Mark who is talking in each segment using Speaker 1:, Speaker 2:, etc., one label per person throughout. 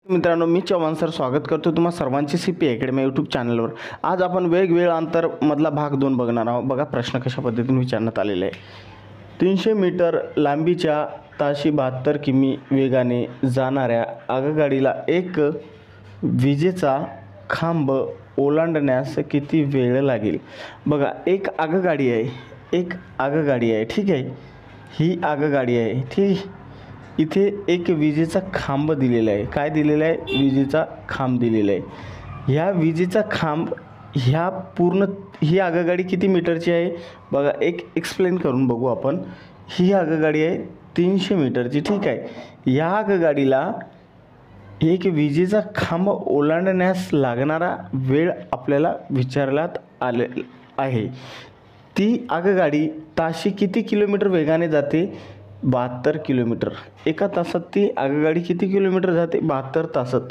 Speaker 1: मित्रांनो, मी चव्हाण सर स्वागत करतो तुम्हा सर्वांचे CP अकॅडमी यूट्यूब चॅनलवर। आज आपण वेगवेगळ्या अंतर मधला भाग 2 बघणार आहोत। बघा प्रश्न कशा पद्धतीने विचारण्यात आलेला आहे। 300 मीटर लांबीच्या ताशी 72 किमी वेगाने जाणाऱ्या आगगाडीला एक विजेचा खांब ओलांडण्यास किती वेळ लागेल। बघा एक आगगाडी आहे, ठीक आहे। ही आगगाडी आहे, ठीक। इथे एक विजेचा खांब दिलेला आहे। काय दिलेला आहे? विजेचा खांब दिलेला आहे। ह्या विजेचा खांब ही आगगाडी किती मीटरची आहे? बघा एक एक्सप्लेन करून बघू आपण। ही आगगाडी आहे 300 मीटरची, ठीक आहे। या आगगाडीला एक विजेचा खांब ओलांडण्यास लागणारा वेळ आपल्याला विचारण्यात आले आहे। ती आगगाडी ताशी किती किलोमीटर वेगाने जाते? 72 किलोमीटर। एका तासात ती आगगाडी किती किलोमीटर जाते? 72 तासात।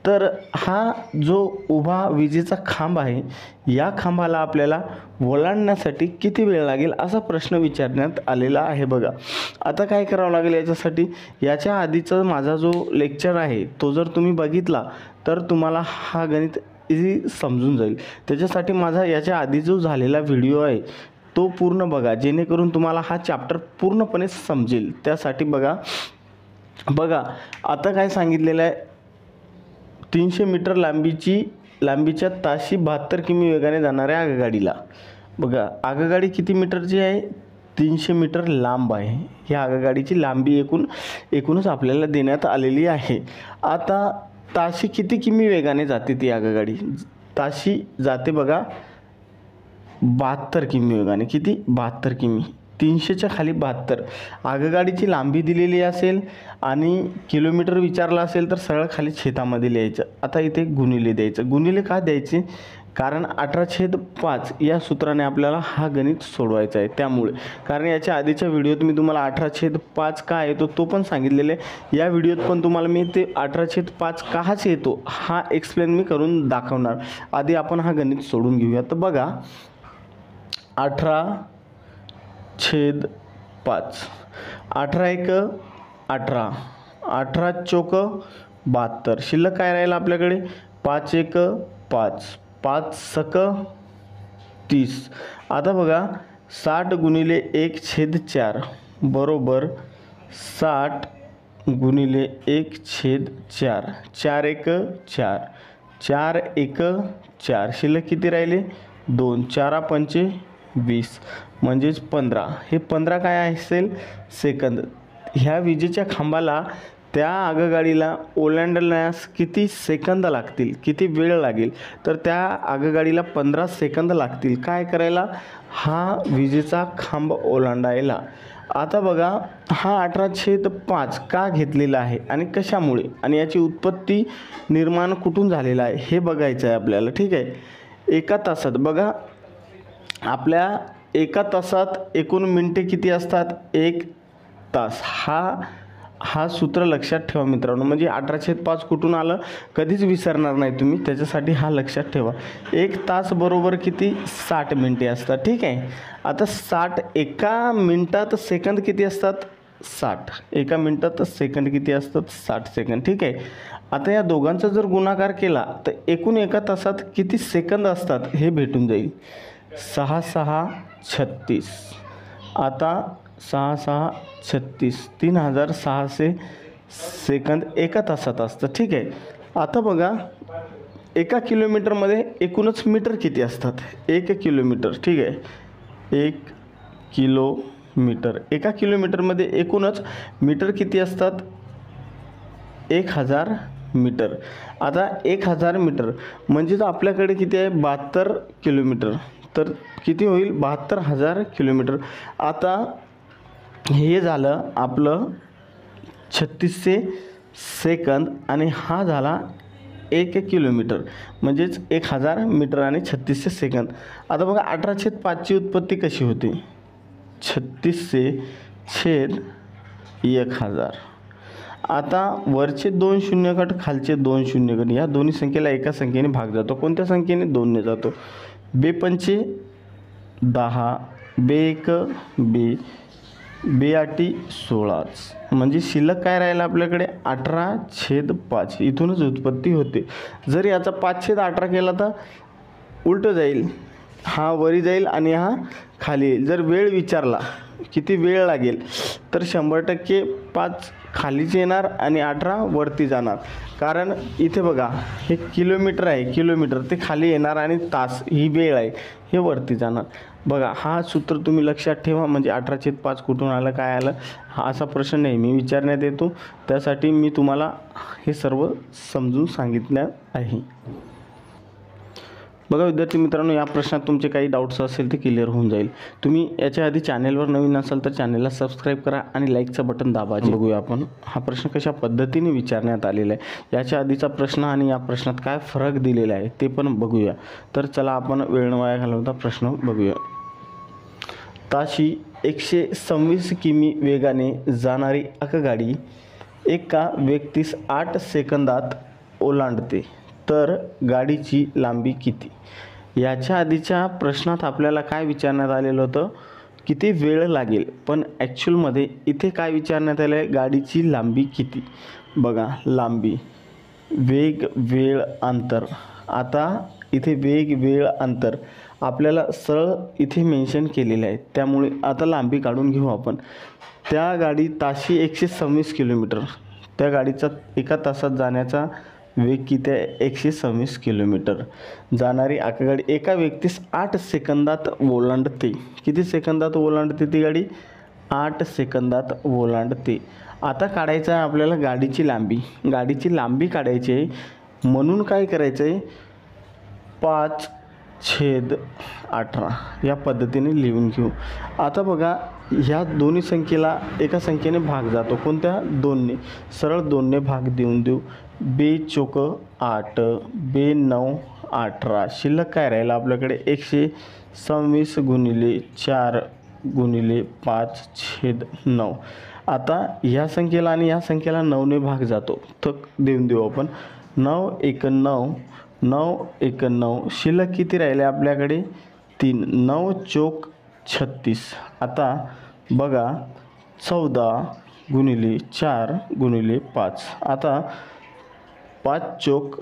Speaker 1: तर हा जो उभा विजेचा खांब आहे, या खांबाला आपल्याला ओलांडण्यासाठी किती वेळ लागेल असा प्रश्न विचारण्यात आलेला आहे। बघा आता काय करावं लागेल याच्यासाठी, याच्या आधीचा माझा जो लेक्चर आहे तो जर तुम्ही बघितला तर तुम्हाला हा गणित इझी समजून जाईल। त्याच्यासाठी माझा याच्या आधी जो झालेला व्हिडिओ आहे तो पूर्ण बघा, जेणेकरून तुम्हाला हा चॅप्टर पूर्णपणे समजेल। त्यासाठी बघा आता काय सांगितलेलं आहे, 300 मीटर लांबीच्या ताशी 72 किमी वेगाने जाणाऱ्या आगगाडीला। बघा आगगाडी किती मीटरची आहे? 300 मीटर लांब आहे। ह्या आगगाडीची लांबी एकूणच आपल्याला देण्यात आलेली आहे। आता ताशी किती किमी वेगाने जाते ती आगगाडी? ताशी जाते बघा 72 किमी वेगाने। किती? 72 किमी। 300च्या खाली 72। आगगाडीची लांबी दिलेली असेल आणि किलोमीटर विचारला असेल तर सरळ खाली छेदामध्ये लिहायचं। आता इथे गुणिले द्यायचं। गुणिले का द्यायचे? कारण 18/5 या सूत्राने आपल्याला हा गणित सोडवायचा आहे। त्यामुळे कारण याच्या आधीच्या व्हिडिओत मी तुम्हाला 18/5 का येतो तो पण सांगितलेलं आहे। या व्हिडिओत पण तुम्हाला मी ते 18/5 काच येतो हा एक्सप्लेन मी करून दाखवणार। आधी आपण हा गणित सोडून घेऊया। तर बघा 18/5, 18 एक 18, 18 चौक 72। शिल्लक काय राहील आपल्याकडे? 5 एक 5, 5 सक 30। आता बघा 60 गुणिले 1/4 बरोबर 60 गुणिले 1/4, 4 एक 4, 4 एक 4। शिल्लक किती राहिले? 2, 4 पंचे 20 म्हणजेच 15। हे 15 काय असेल? सेकंद। ह्या विजेच्या खांबाला त्या आगगाडीला ओलांडण्यास किती सेकंद लागतील, किती वेळ लागेल? तर त्या आगगाडीला 15 सेकंद लागतील काय करायला? हा विजेचा खांब ओलांडायला। आता बघा हा 18/5 का घेतलेला आहे आणि कशामुळे आणि याची उत्पत्ती निर्माण कुठून झालेला आहे हे बघायचं आहे आपल्याला, ठीक आहे। एका तासात बघा आपल्या एका तासात एकूण मिनिटे किती असतात? 1 तास। हा सूत्र लक्षात ठेवा मित्रांनो। म्हणजे 18/5 कुठून आलं कधीच विसरणार नाही तुम्ही, त्याच्यासाठी हा लक्षात ठेवा। 1 तास बरोबर किती? 60 मिनिटे असतात, ठीक आहे। आता 60 एका मिनिटात सेकंद किती असतात? 60। एका मिनिटात सेकंद किती असतात? 60 सेकंद, ठीक आहे। आता या दोघांचा जर गुणाकार केला तर एकूण एका तासात किती सेकंद असतात हे भेटून जाईल। 6 6 36। आता 6 6 36 3600 सेकंद एका तासात असतं, ठीक आहे। आता बघा एका किलोमीटरमध्ये एकूणच मीटर किती असतात? 1 किलोमीटर, ठीक आहे। 1 किलोमीटर। एका किलोमीटरमध्ये एकूणच मीटर किती असतात? 1000 मीटर। आता 1000 मीटर म्हणजेच आपल्याकडे किती आहे? 72 किलोमीटर। तर किती होईल? 72,000 किलोमीटर। आता हे झालं आपलं 3600 सेकंद आणि हा झाला 1 किलोमीटर म्हणजेच 1000 मीटर आणि 3600 सेकंद। आता बघा 18/5 ची उत्पत्ती कशी होती? 3600/1000। आता वरचे 2 शून्य कट, खालचे 2 शून्य कट, या दोन्ही संख्येला एका संख्येने भाग जातो। कोणत्या संख्येने? 2 ने जातो। 2 पंचे 10, 2 1 2, बेआटी 16च, म्हणजे शिल्लक काय राहिलं आपल्याकडे 18/5. इथूनच उत्पत्ती होते. जर याचा 5/18 केला तर उलटं जाईल, हा वरी जाईल आणि हा खाली येईल. जर वेळ विचारला किती वेळ लागेल तर 100% 5 खालीच येणार आणि 18 वरती जाणार. कारण इथे बघा हे किलोमीटर आहे, किलोमीटर ते खाली येणार आणि तास ही वेळ आहे हे वरती जाणार. बघा हा सूत्र तुम्ही लक्षात ठेवा. म्हणजे 18/5 कुठून आलं, काय आलं, हा असा प्रश्न नेहमी विचारण्यात येतो. त्यासाठी मी तुम्हाला हे सर्व समजून सांगितलं आहे. बघा विद्यार्थी मित्रांनो, या प्रश्नात तुमचे काही डाऊट्स असेल ते क्लिअर होऊन जाईल. तुम्ही याच्या आधी चॅनेलवर नवीन असाल तर चॅनेलला सबस्क्राईब करा आणि लाईकचं बटन दाबा. बघूया आपण हा प्रश्न कशा पद्धतीने विचारण्यात आलेला आहे, याच्या आधीचा प्रश्न आणि या प्रश्नात काय फरक दिलेला आहे ते पण बघूया. तर चला आपण वेळ न वाया घालवता प्रश्न बघूया. ताशी 126 किमी वेगाने जाणारी आगगाडी एका व्यक्तीस 8 सेकंदात ओलांडते, तर गाडीची लांबी किती? याच्या आधीच्या प्रश्नात आपल्याला काय विचारण्यात आलेलं होतं, किती वेळ लागेल, पण ॲक्च्युअलमध्ये इथे काय विचारण्यात आलं आहे, गाडीची लांबी किती. बघा लांबी, वेग, वेळ, अंतर. आता इथे वेग, वेळ, अंतर आपल्याला सरळ इथे मेन्शन केलेलं आहे, त्यामुळे आता लांबी काढून घेऊ आपण. त्या गाडी ताशी 126 किलोमीटर, त्या गाडीचा एका तासात जाण्याचा वेग किती आहे, 126 किलोमीटर. जाणारी आगगाडी एका व्यक्तीस 8 सेकंदात ओलांडते. किती सेकंदात ओलांडते ती गाडी, 8 सेकंदात ओलांडते. आता काढायचं आहे आपल्याला गाडीची लांबी. गाडीची लांबी काढायची आहे म्हणून काय करायचं आहे, 5/18 या पद्धतीने लिहून घेऊ. आता बघा ह्या दोन्ही संख्येला एका संख्येने भाग जातो, कोणत्या, 2ने. सरळ 2ने भाग देऊन देऊ. 2×4 = 8, 2×9 = 18. शिल्लक काय राहिलं आपल्याकडे, 126 × 4 × 5/9. आता ह्या संख्येला आणि ह्या संख्येला 9ने भाग जातो, तर देऊन देऊ आपण. 9×1 = 9, 9×1 = 9. शिल्लक किती राहिले आपल्याकडे, 3. 9×4 = 36. आता बघा 14 × 4 × 5. आता 5×4 =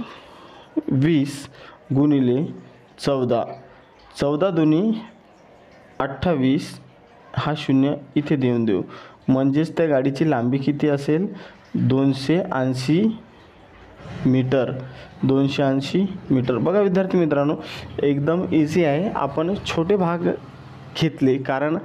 Speaker 1: 20 × 14. 14×2 = 28. हा 0 इथे देऊन देऊ. म्हणजेच त्या गाडीची लांबी किती असेल, 280 मीटर. 280 मीटर. बघा विद्यार्थी मित्रांनो, एकदम इझी आहे. आपण छोटे भाग घेतले कारण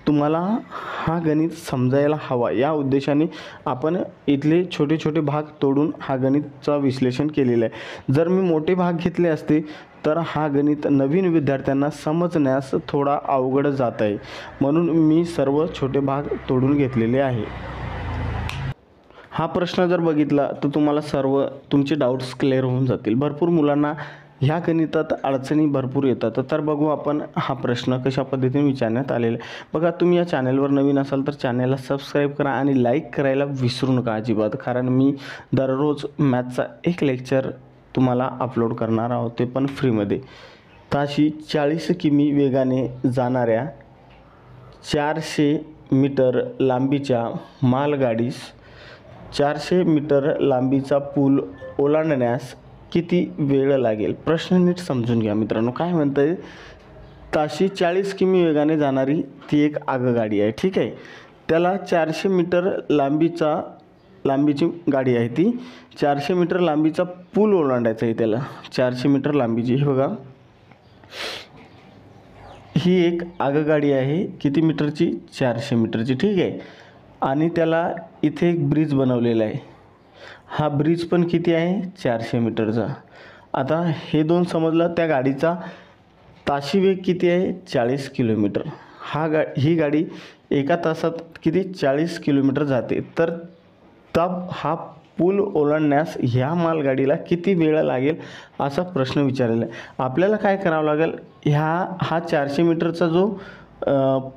Speaker 1: तुम्हाला हा गणित समजायला हवा, या उद्देशाने आपण इथले छोटे छोटे भाग तोडून हा गणितचा विश्लेषण केलेलं आहे. जर मी मोठे भाग घेतले असते तर हा गणित नवीन विद्यार्थ्यांना समजण्यास थोडा अवघड जात आहे, म्हणून मी सर्व छोटे भाग तोडून घेतलेले आहे. हा प्रश्न जर बघितला तर तुम्हाला सर्व तुमचे डाऊट्स क्लिअर होऊन जातील. भरपूर मुलांना ह्या गणितात अडचणी भरपूर येतात. तर बघू आपण हा प्रश्न कशा पद्धतीने विचारण्यात आलेला आहे. बघा तुम्ही या चॅनलवर नवीन असाल तर चॅनलला सबस्क्राईब करा आणि लाईक करायला विसरू नका अजिबात, कारण मी दररोज मॅथचा एक लेक्चर तुम्हाला अपलोड करणार आहोत, ते पण फ्रीमध्ये. ताशी 40 किमी वेगाने जाणाऱ्या 400 मीटर लांबीच्या मालगाडीस 400 मीटर लांबीचा पूल ओलांडण्यास किती वेळ लागेल. प्रश्न नीट समजून घ्या मित्रांनो. काय म्हणतंय, ताशी 40 किमी वेगाने जाणारी ती एक आगगाडी आहे, ठीक आहे. त्याला 400 मीटर लांबीची गाडी आहे, ती 400 मीटर लांबीचा पूल ओलांडायचा आहे त्याला. 400 मीटर लांबीची, हे बघा ही एक आगगाडी आहे. किती मीटरची, 400 मीटरची, ठीक आहे. आणि त्याला इथे एक ब्रिज बनवलेला आहे. हा ब्रिज पण किती आहे, 400 मीटरचा. आता हे दोन समजलं. त्या गाडीचा ताशी वेग किती आहे, 40 किलोमीटर. ही गाडी एका तासात किती, 40 किलोमीटर जाते. तर हा पूल ओलांडण्यास ह्या मालगाडीला किती वेळ लागेल असा प्रश्न विचारलेला आहे. आपल्याला काय करावं लागेल, हा 400 मीटरचा जो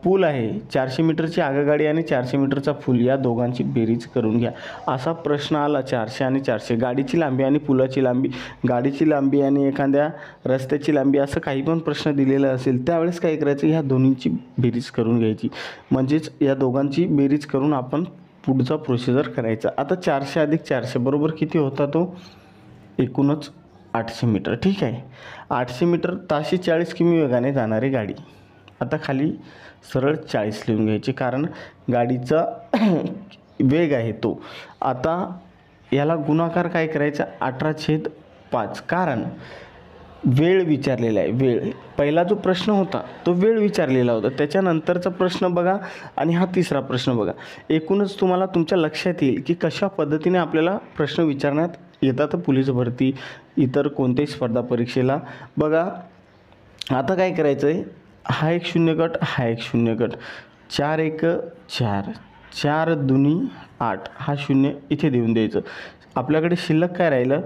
Speaker 1: पूल आहे, 400 मीटरची आगगाडी आणि 400 मीटरचा पूल, या दोघांची बेरीज करून घ्या. असा प्रश्न आला 400 आणि 400, गाडीची लांबी आणि पुलाची लांबी, गाडीची लांबी आणि एखाद्या रस्त्याची लांबी, असं काही पण प्रश्न दिलेला असेल त्यावेळेस काय करायचं, ह्या दोन्हींची बेरीज करून घ्यायची. म्हणजेच या दोघांची बेरीज करून आपण पुढचा प्रोसिजर करायचा. आता 400 अधिक 400 बरोबर किती होता तो, एकूणच 800 मीटर. ठीक आहे, 800 मीटर ताशी 40 किमी वेगाने जाणारी गाडी. आता खाली सरळ 40 लिहून घ्यायचे, कारण गाडीचा वेग आहे तो. आता याला गुणाकार काय करायचा, 18/5, कारण वेळ विचारलेला आहे. वेळ, पहिला जो प्रश्न होता तो वेळ विचारलेला होता, त्याच्यानंतरचा प्रश्न बघा आणि हा तिसरा प्रश्न बघा. एकूणच तुम्हाला तुमच्या लक्षात येईल की कशा पद्धतीने आपल्याला प्रश्न विचारण्यात येतात पोलीस भरती, इतर कोणत्याही स्पर्धा परीक्षेला. बघा आता काय करायचं आहे, हा एक शून्य गट, हा एक शून्य गट, 4 1 4, 4 2 8, हा शून्य इथे देऊन द्यायचं. आपल्याकडे शिल्लक काय राहिलं,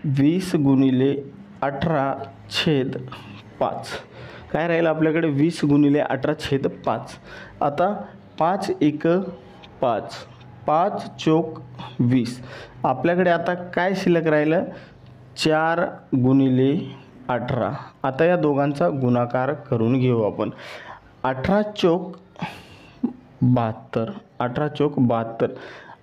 Speaker 1: 20 × 18/5. काय राहिलं आपल्याकडे, 20 × 18/5. आता 5 1 5, 5 चोक 20. आपल्याकडे आता काय शिल्लक राहिलं, 4 × 18. आता या दोघांचा गुणाकार करून घेऊ आपण. 18 चोक 72, 18 चोक 72.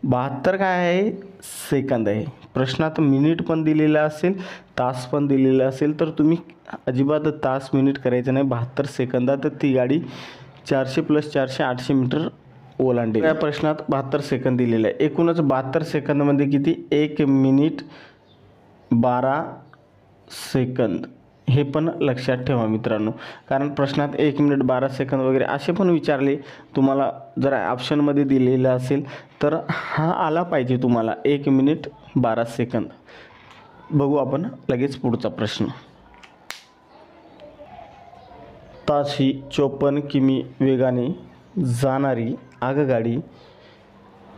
Speaker 1: 72 काय आहे, सेकंद आहे. प्रश्नात मिनिट पण दिलेला असेल, तास पण दिलेला असेल, तर तुम्ही अजिबात तास मिनिट करायचं नाही. 72 सेकंदात ती गाडी 400 + 400 800 मीटर ओलांडेल. या प्रश्नात 72 सेकंद दिलेले आहे. एकूणच 72 सेकंदमध्ये किती, 1 मिनिट 12 सेकंद. हे पण लक्षात ठेवा मित्रांनो, कारण प्रश्नात 1 मिनिट 12 सेकंद वगैरे असे पण विचारले तुम्हाला, जर ऑप्शनमध्ये दिलेलं असेल तर हा आला पाहिजे तुम्हाला, 1 मिनिट 12 सेकंद. बघू आपण लगेच पुढचा प्रश्न. ताशी 54 किमी वेगाने जाणारी आगगाडी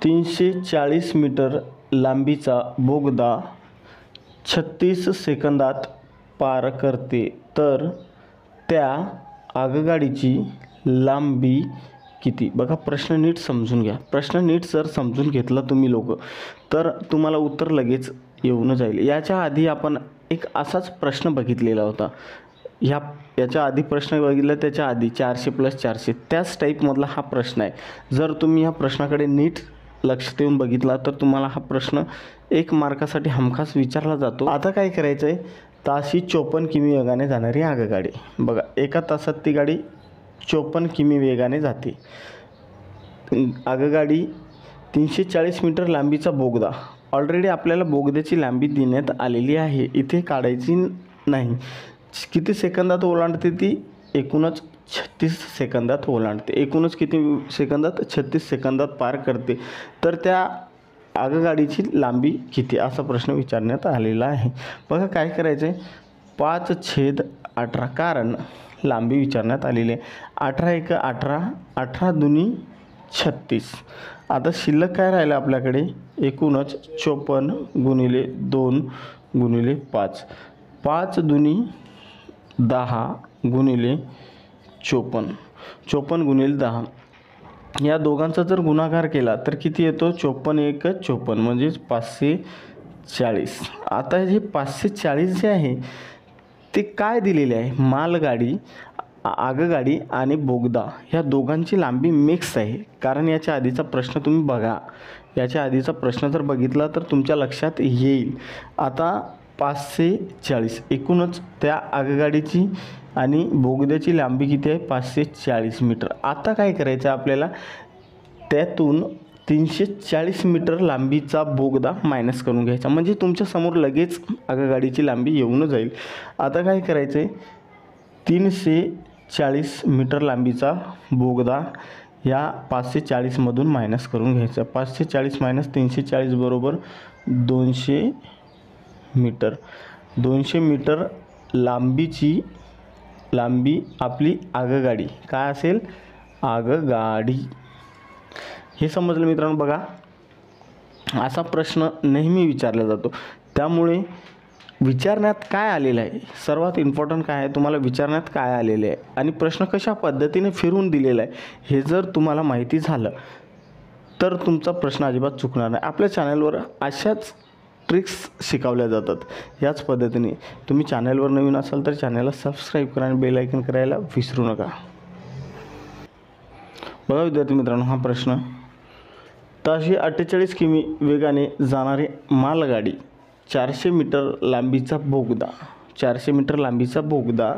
Speaker 1: 340 मीटर लांबीचा बोगदा 36 सेकंदात पार करते, तर त्या आगगाडीची लांबी किती. बघा प्रश्न नीट समजून घ्या. प्रश्न नीट जर समजून घेतला तुम्ही लोक, तर तुम्हाला उत्तर लगेच येऊन जाईल. याच्या आधी आपण एक असाच प्रश्न बघितलेला होता. याच्या आधी प्रश्न बघितला, त्याच्या आधी 400 + 400, त्याच टाईपमधला हा प्रश्न आहे. जर तुम्ही ह्या प्रश्नाकडे नीट लक्ष देऊन बघितला तर तुम्हाला हा प्रश्न 1 मार्कासाठी हमखास विचारला जातो. आता काय करायचं आहे, ताशी 54 किमी वेगाने जाणारी आगगाडी. बघा 1 तासात ती गाडी 54 किमी वेगाने जाते. आगगाडी 340 मीटर लांबीचा बोगदा. ऑलरेडी आपल्याला बोगद्याची लांबी देण्यात आलेली आहे, इथे काढायची नाही. किती सेकंदात ओलांडते ती, एकूणच 36 सेकंदात ओलांडते. एकूणच किती सेकंदात, 36 सेकंदात पार करते. तर त्या आगगाडीची लांबी किती, असा प्रश्न विचारण्यात आलेला आहे. बघा काय करायचं आहे, 5/18, कारण लांबी विचारण्यात आलेली आहे. 18 1 18, 18 2 36. आता शिल्लक काय राहिलं आपल्याकडे, एकूणच 54 × 2 × 5, 5 2 10 × 54, 54 × 10. या दोघांचा जर गुणाकार केला तर किती येतो, 54 1 54, म्हणजेच 540. आता हे 540 जे आहे ते काय दिलेले आहे, मालगाडी, आगगाडी आणि बोगदा ह्या दोघांची लांबी मिक्स आहे. कारण याच्या आधीचा प्रश्न तुम्ही बघा, याच्या आधीचा प्रश्न जर बघितला तर तुमच्या लक्षात येईल. आता 540, एकूणच त्या आगगाडीची आणि बोगद्याची लांबी किती आहे, 540 मीटर. आता काय करायचं आहे आपल्याला, त्यातून 340 मीटर लांबीचा बोगदा मायनस करून घ्यायचा, म्हणजे तुमच्या समोर लगेच आगगाडीची लांबी येऊन जाईल. आता काय करायचं आहे, 340 मीटर लांबीचा बोगदा या 540मधून मायनस करून घ्यायचा. 540 - 340 बरोबर 200 मीटर. 200 मीटर लांबी आपली आगगाडी काय असेल, आगगाडी. हे समजलं मित्रांनो. बघा असा प्रश्न नेहमी विचारला जातो, त्यामुळे विचारण्यात काय आलेलं आहे, सर्वात इम्पॉर्टंट काय आहे, तुम्हाला विचारण्यात काय आलेले आहे आणि प्रश्न कशा पद्धतीने फिरवून दिलेला आहे हे जर तुम्हाला माहिती झालं तर तुमचा प्रश्न अजिबात चुकणार नाही. आपल्या चॅनलवर अशाच ट्रिक्स शिकवल्या जातात. याच पद्धतीने तुम्ही चॅनलवर नवीन असाल तर चॅनलला सबस्क्राईब करा आणि बेल आयकन करायला विसरू नका. बघा विद्यार्थी मित्रांनो, हा प्रश्न, ताशी 48 किमी वेगाने जाणारी मालगाडी 400 मीटर लांबीचा बोगदा 400 मीटर लांबीचा बोगदा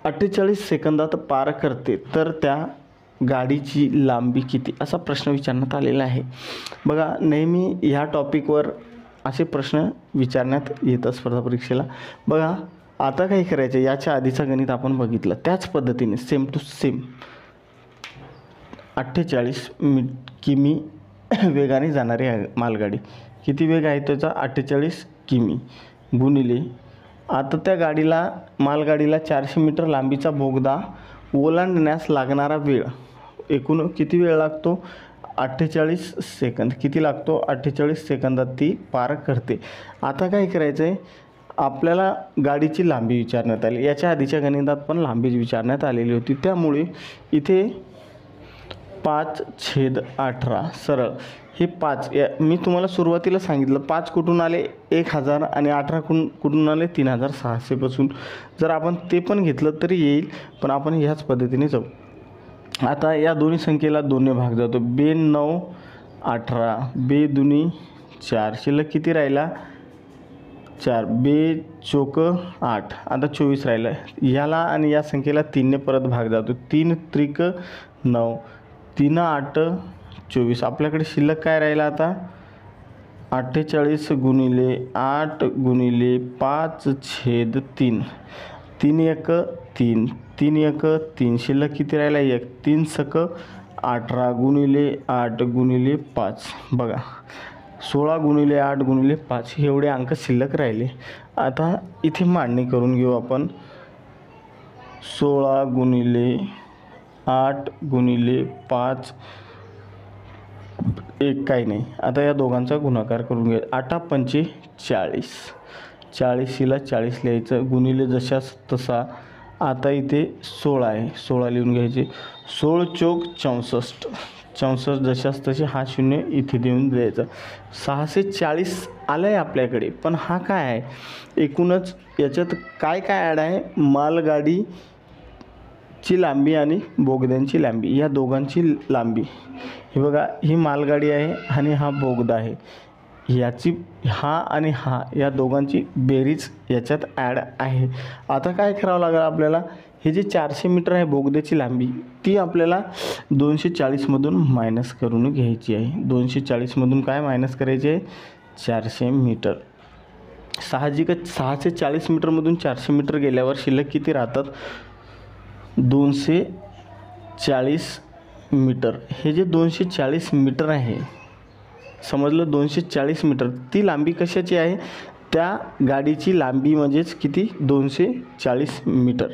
Speaker 1: 48 सेकंदात पार करते तर त्या गाडीची लांबी किती, असा प्रश्न विचारण्यात आलेला आहे. बघा, नेहमी ह्या टॉपिकवर असे प्रश्न विचारण्यात येतात स्पर्धा परीक्षेला. बघा, आता काय करायचं, याच्या आधीचं गणित आपण बघितलं त्याच पद्धतीने सेम टू सेम 48 किमी वेगाने जाणारी मालगाडी, किती वेग आहे त्याचा, 48 किमी गुणिले, आता त्या मालगाडीला 400 मीटर लांबीचा बोगदा ओलांडण्यास लागणारा वेळ, एकूण किती वेळ लागतो, 48 सेकंद. किती लागतो, 48 सेकंदात ती पार करते. आता काय करायचं आहे, आपल्याला गाडीची लांबी विचारण्यात आली, याच्या आधीच्या गणितात पण लांबी विचारण्यात आलेली होती. त्यामुळे इथे 5/18 सरळ हे 5, मी तुम्हाला सुरुवातीला सांगितलं 5 कुठून आले 1000 आणि 18 कुठून आले 3600 पासून. जर आपण ते पण घेतलं तरी येईल, पण आपण ह्याच पद्धतीने जाऊ. आता या दोन्ही संख्येला 2ने भाग जातो, 2 9 18, 2 दुनी 4, शिल्लक किती राहिला 4, 2 चौक 8, आता 24 राहिला. याला आणि या संख्येला 3ने परत भाग जातो, 3 त्रिक 9, 3 8 24. आपल्याकडे शिल्लक काय राहिला आता, 48 गुणिले 8 गुणिले 5/3, 3 1 3, 3 1 3, शिल्लक किती राहिला 1, 3 सक 18 गुणिले 8 गुणिले 5. बघा, 16 गुणिले 8 गुणिले 5 एवढे अंक शिल्लक राहिले. आता इथे मांडणी करून घेऊ आपण, 16 गुणिले 8 गुणिले 5, एक काही नाही. आता या दोघांचा गुणाकार करून घ्या, 8 पंचे 40, 40ला 40 लिहायचं गुणिले जशास तसा. आता इथे 16 आहे, 16 लिहून घ्यायचे, 16 चौक 64, 64 जशास तसे, हा 0 इथे देऊन द्यायचा. 640 आलं आहे आपल्याकडे. पण हा काय आहे, एकूणच याच्यात काय काय ॲड आहे, मालगाडीची लांबी आणि बोगद्यांची लांबी, या दोघांची लांबी. हे बघा, ही मालगाडी आहे आणि हा बोगदा आहे, याची हा आणि हा या दोघांची बेरीज याच्यात ॲड आहे. आता काय करावं लागेल आपल्याला, हे जे 400 मीटर आहे बोगद्याची लांबी, ती आपल्याला 240मधून मायनस करून घ्यायची आहे. 240मधून काय मायनस करायचे आहे, 400 मीटर. साहजिकच 640 मीटरमधून 400 मीटर गेल्यावर शिल्लक किती राहतात, 240 मीटर. हे जे 240 मीटर आहे, समजलं, 240 मीटर, ती लांबी कशाची आहे, त्या गाडीची लांबी म्हणजेच किती, 240 मीटर.